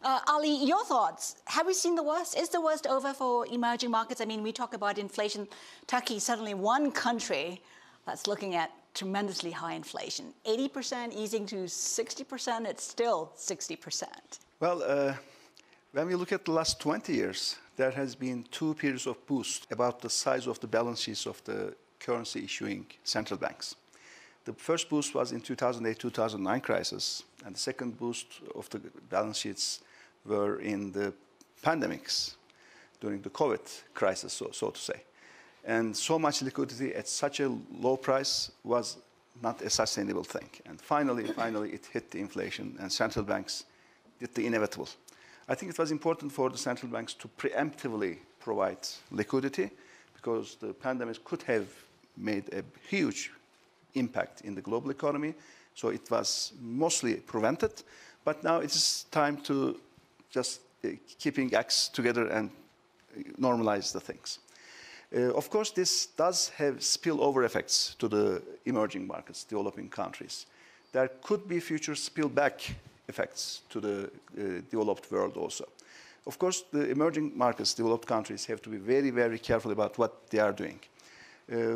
Ali, your thoughts. Have we seen the worst? Is the worst over for emerging markets? I mean, we talk about inflation. Turkey is suddenly one country that's looking at tremendously high inflation. 80% easing to 60%, it's still 60%. Well, when we look at the last 20 years, there has been two periods of boost about the size of the balance sheets of the currency issuing central banks. The first boost was in 2008-2009 crisis, and the second boost of the balance sheets were in the pandemics during the COVID crisis, so to say. And so much liquidity at such a low price was not a sustainable thing. And finally, it hit the inflation, and central banks did the inevitable. I think it was important for the central banks to preemptively provide liquidity, because the pandemic could have made a huge impact in the global economy. So it was mostly prevented. But now it's time to just keeping acts together and normalize the things. Of course, this does have spillover effects to the emerging markets, developing countries. There could be future spillback effects to the developed world also. Of course, the emerging markets, developed countries, have to be very, very careful about what they are doing.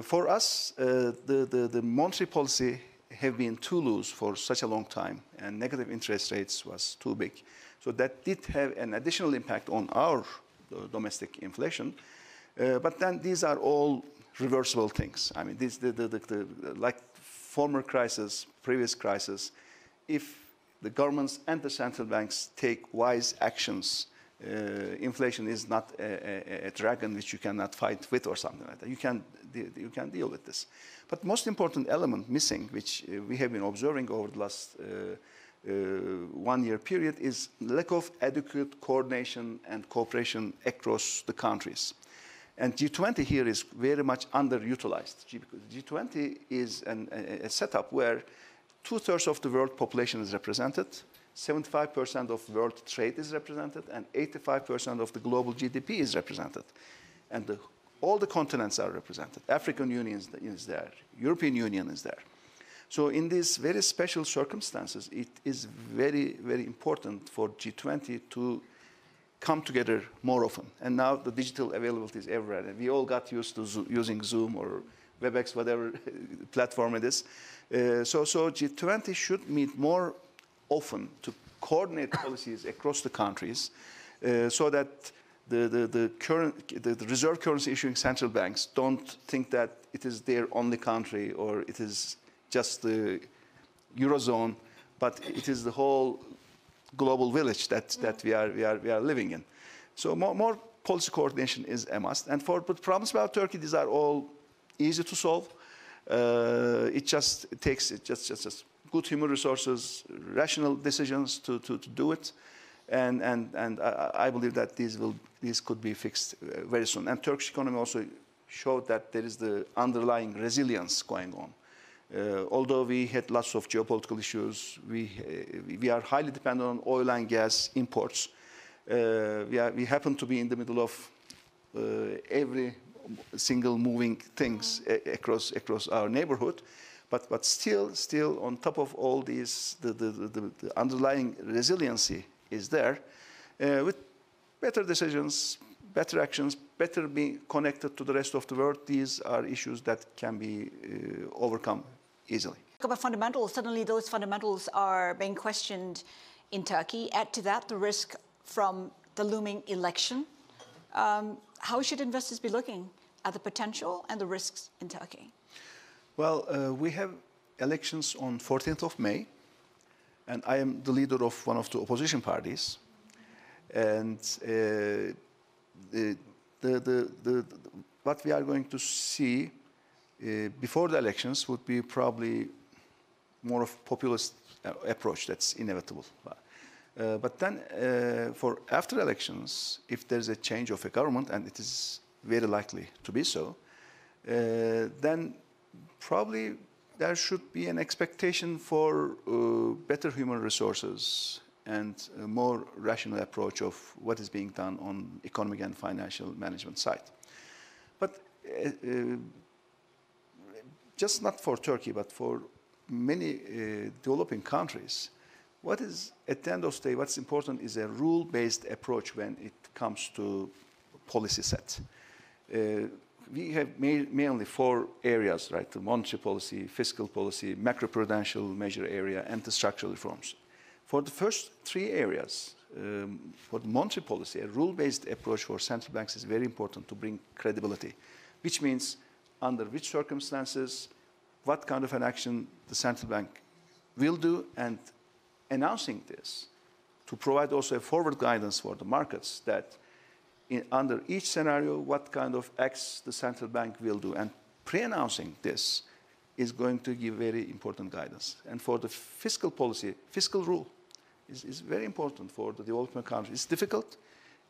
For us, the monetary policy have been too loose for such a long time, and negative interest rates was too big. So that did have an additional impact on our domestic inflation. But then these are all reversible things. I mean, like former crisis, previous crisis, if the governments and the central banks take wise actions, inflation is not a dragon which you cannot fight with or something like that. You can deal with this. But most important element missing, which we have been observing over the last 1 year period, is lack of adequate coordination and cooperation across the countries. And G20 here is very much underutilized. G20 is a setup where 2/3 of the world population is represented, 75% of world trade is represented, and 85% of the global GDP is represented. And all the continents are represented. African Union is there, European Union is there. So in these very special circumstances, it is very, very important for G20 to come together more often. And now the digital availability is everywhere. And we all got used to using Zoom or WebEx, whatever platform it is. So G20 should meet more often to coordinate policies across the countries, so that the reserve currency issuing central banks don't think that it is their only country or it is just the Eurozone, but it is the whole global village that we are living in. So more policy coordination is a must. And for the problems about Turkey, these are all easy to solve. It just takes just good human resources, rational decisions to do it, and I believe that these could be fixed very soon. And Turkish economy also showed that there is the underlying resilience going on. Although we had lots of geopolitical issues, we are highly dependent on oil and gas imports. We happen to be in the middle of every single moving things across our neighborhood, but still on top of all these, the underlying resiliency is there. With better decisions, better actions, better being connected to the rest of the world, these are issues that can be overcome easily. Talk about fundamentals. Suddenly those fundamentals are being questioned in Turkey. Add to that the risk from the looming election. How should investors be looking at the potential and the risks in Turkey? Well, we have elections on 14th of May, and I am the leader of one of the opposition parties. And what we are going to see before the elections would be probably more of populist approach. That's inevitable. But then for after elections, if there's a change of a government, and it is very likely to be so, then probably there should be an expectation for better human resources and a more rational approach of what is being done on economic and financial management side. But just not for Turkey, but for many developing countries, what is, at the end of the day, what's important is a rule-based approach when it comes to policy set. We have mainly 4 areas, right? The monetary policy, fiscal policy, macroprudential measure area, and the structural reforms. For the first 3 areas, for the monetary policy, a rule-based approach for central banks is very important to bring credibility, which means under which circumstances, what kind of an action the central bank will do, and announcing this to provide also a forward guidance for the markets that under each scenario, what kind of acts the central bank will do. And pre-announcing this is going to give very important guidance. And for the fiscal policy, fiscal rule is very important for the developing countries. It's difficult.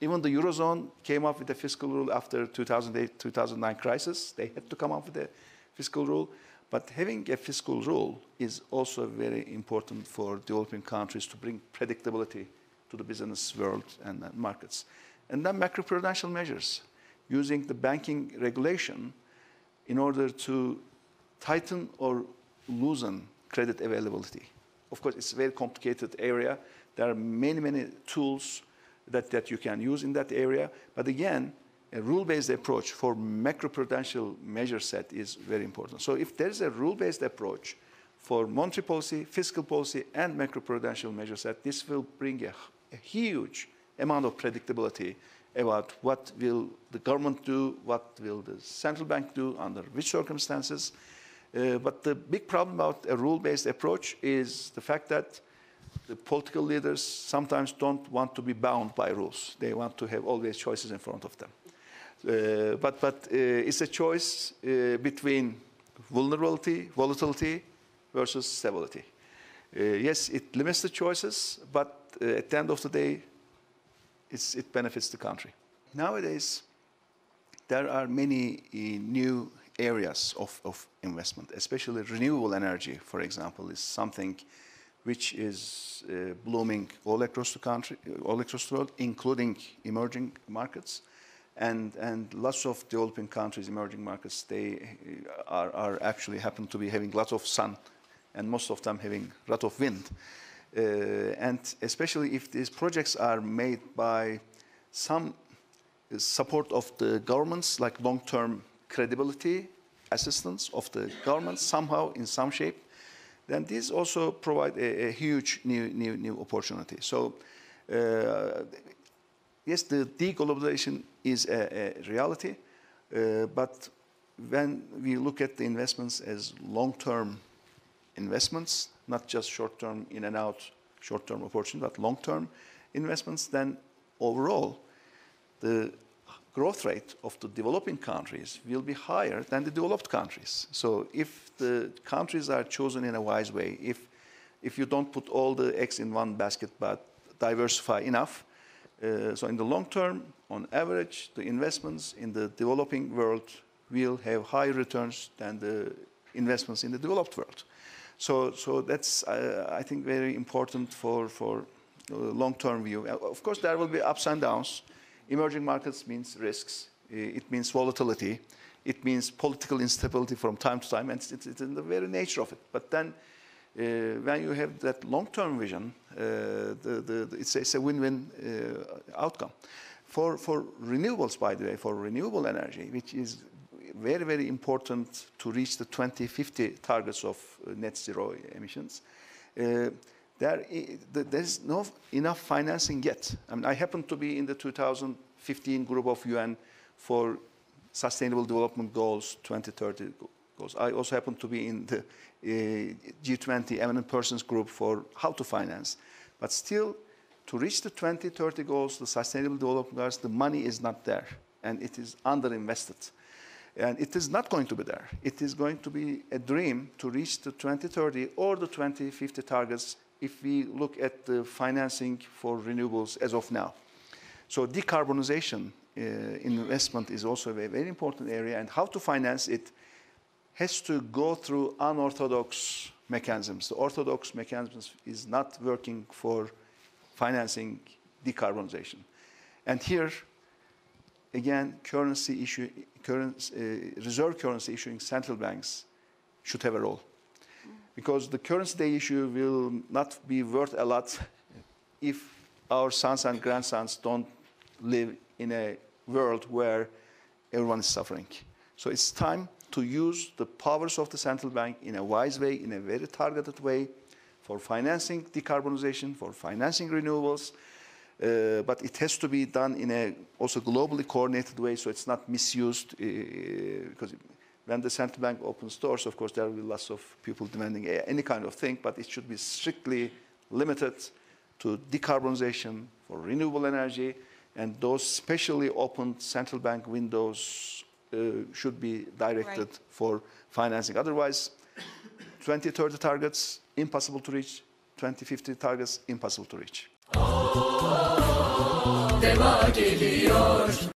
Even the Eurozone came up with a fiscal rule after 2008-2009 crisis. They had to come up with a fiscal rule. But having a fiscal rule is also very important for developing countries to bring predictability to the business world and markets. And then macroprudential measures, using the banking regulation in order to tighten or loosen credit availability. Of course, it's a very complicated area. There are many, many tools that you can use in that area. But again, a rule-based approach for macroprudential measure set is very important. So if there's a rule-based approach for monetary policy, fiscal policy, and macroprudential measure set, this will bring a huge amount of predictability about what will the government do, what will the central bank do, under which circumstances. But the big problem about a rule-based approach is the fact that the political leaders sometimes don't want to be bound by rules. They want to have always choices in front of them. But it's a choice between vulnerability, volatility, versus stability. Yes, it limits the choices, but at the end of the day, it benefits the country. Nowadays, there are many new areas of investment, especially renewable energy, for example, is something which is blooming all across the country, all across the world, including emerging markets. And lots of developing countries, emerging markets, they are actually happen to be having lots of sun, and most of them having a lot of wind. And especially if these projects are made by some support of the governments, like long-term credibility, assistance of the government somehow in some shape, then these also provide a huge new opportunity. So yes, the deglobalization is a reality, but when we look at the investments as long-term investments, not just short-term in and out, short-term opportunity, but long-term investments, then overall, the growth rate of the developing countries will be higher than the developed countries. So if the countries are chosen in a wise way, if you don't put all the eggs in one basket but diversify enough, so in the long term, on average, the investments in the developing world will have higher returns than the investments in the developed world. So that's, I think, very important for long-term view. Of course, there will be ups and downs. Emerging markets means risks. It means volatility. It means political instability from time to time, and it's in the very nature of it. But then, when you have that long-term vision, it's a win-win outcome. For renewables, by the way, for renewable energy, which is very, very important to reach the 2050 targets of net zero emissions, there's not enough financing yet. I mean, I happen to be in the 2015 group of UN for Sustainable Development Goals, 2030 goals. I also happen to be in the G20 eminent persons group for how to finance. But still, to reach the 2030 goals, the Sustainable Development Goals, the money is not there, and it is underinvested. And it is not going to be there. It is going to be a dream to reach the 2030 or the 2050 targets if we look at the financing for renewables as of now. So decarbonization investment is also a very important area, and how to finance it has to go through unorthodox mechanisms. The orthodox mechanisms is not working for financing decarbonization. And here, again, reserve currency issuing central banks should have a role. because the currency day issue will not be worth a lot if our sons and grandsons don't live in a world where everyone is suffering. So it's time to use the powers of the central bank in a wise way, in a very targeted way, for financing decarbonization, for financing renewables, but it has to be done in a also globally coordinated way, so it's not misused, because when the central bank opens doors, of course, there will be lots of people demanding any kind of thing, but it should be strictly limited to decarbonization, for renewable energy, and those specially opened central bank windows should be directed for financing. Otherwise, 2030 targets, impossible to reach. 2050 targets, impossible to reach. DEVA geliyor.